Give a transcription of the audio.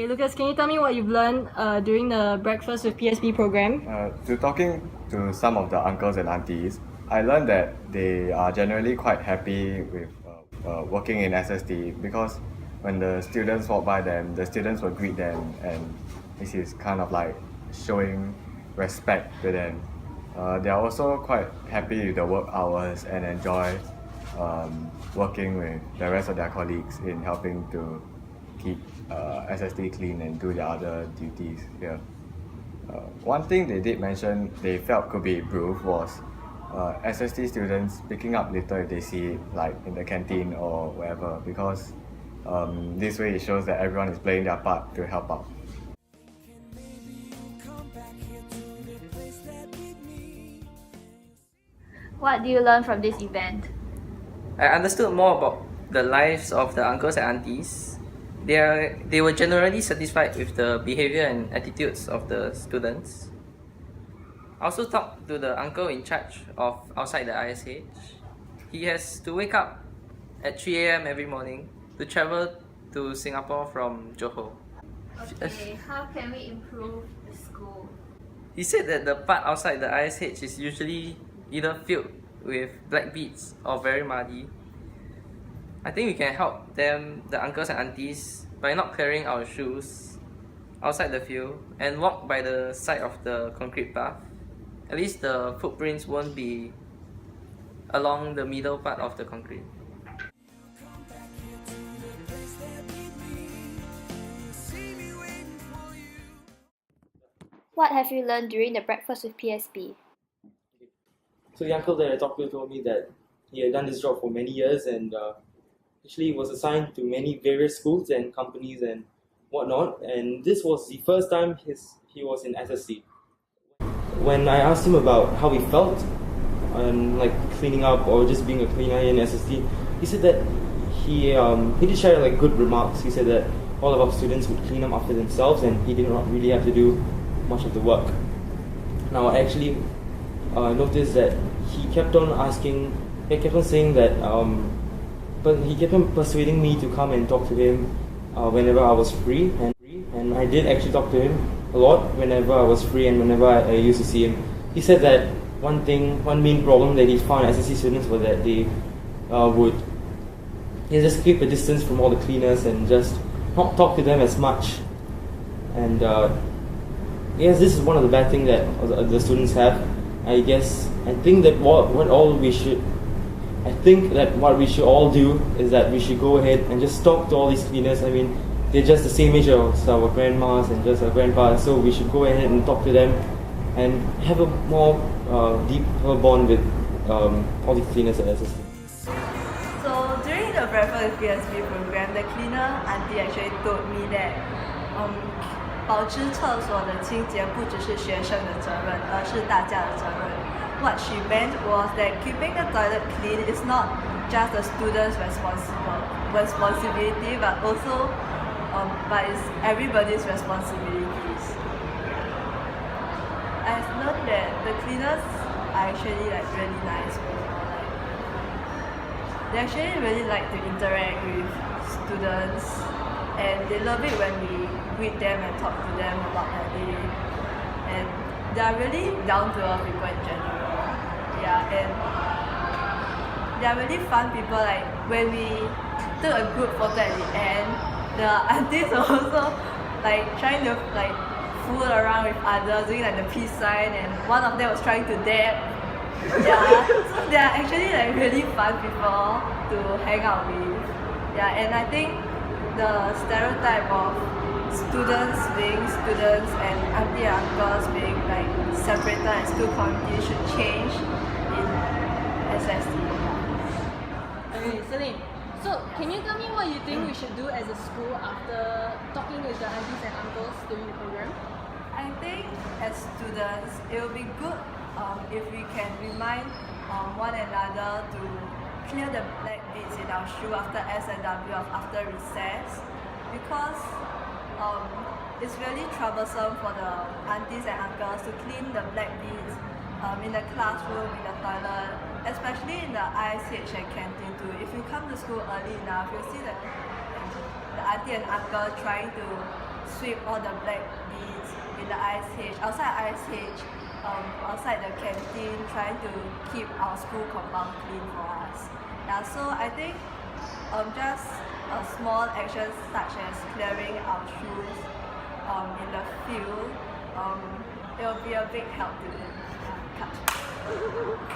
Okay, Lucas, can you tell me what you've learned during the Breakfast with PSB program? To talking to some of the uncles and aunties, I learned that they are generally quite happy with working in SST because when the students walk by them, the students will greet them, and this is kind of like showing respect to them. They are also quite happy with the work hours and enjoy working with the rest of their colleagues in helping to keep SST clean and do their other duties here. One thing they did mention they felt could be improved was SST students picking up litter if they see it, like in the canteen or wherever, because this way it shows that everyone is playing their part to help out. What do you learn from this event? I understood more about the lives of the uncles and aunties. They were generally satisfied with the behavior and attitudes of the students. I also talked to the uncle in charge of outside the ISH. He has to wake up at 3 a.m. every morning to travel to Singapore from Johor. Okay, how can we improve the school? He said that the part outside the ISH is usually either filled with black beads or very muddy. I think we can help them, the uncles and aunties, by not clearing our shoes outside the field and walk by the side of the concrete path. At least the footprints won't be along the middle part of the concrete. What have you learned during the Breakfast with PSB? So the uncle that I talked to told me that he had done this job for many years and actually was assigned to many various schools and companies and whatnot. And this was the first time he was in SSC. When I asked him about how he felt and like cleaning up or just being a cleaner in SST, he said that he did share like good remarks. He said that all of our students would clean up after themselves and he did not really have to do much of the work. Now I actually noticed that he kept on saying that, but he kept on persuading me to come and talk to him whenever I was free, and I did actually talk to him a lot whenever I was free and whenever I used to see him. He said that one main problem that he found as SSC students was that they would just keep a distance from all the cleaners and just not talk to them as much. And yes, this is one of the bad things that the students have. I think that what we should all do is that we should go ahead and just talk to all these cleaners. I mean, they're just the same age as our grandmas and just our grandpas, so we should go ahead and talk to them and have a more deeper bond with all the cleaners at SSC. So during the Breakfast with PSB program, the cleaner auntie actually told me that 保持厕所的清洁不只是学生的责任，而是大家的责任。What she meant was that keeping the toilet clean is not just the students' responsibility, but also it's everybody's responsibilities. I've learned that the cleaners are actually like really nice people. Like, they actually really like to interact with students, and they love it when we greet them and talk to them about their day. And they are really down to earth people in general. Yeah, and they are really fun people. Like when we took a group photo at the end, the aunties were also like trying to like fool around with others, doing like the peace sign, and one of them was trying to dab. Yeah, so they are actually like really fun people to hang out with. Yeah, and I think the stereotype of students being students and auntie and uncles being like separated as two communities should change in SST. Okay, Celine. So, can you tell me what you think we should do as a school after talking with the aunties and uncles during the program? I think as students, it will be good if we can remind one another to clear the black beads in our shoe after S&W or after recess, because it's really troublesome for the aunties and uncles to clean the black beads in the classroom, in the toilet, especially in the ISH and canteen too. If you come to school early enough, you'll see that the auntie and uncle trying to sweep all the black beads in the ISH, outside ISH, outside the canteen, trying to keep our school compound clean for us. Yeah, so I think just a small action such as clearing our shoes in the field, it will be a big help to them. Yeah, cut.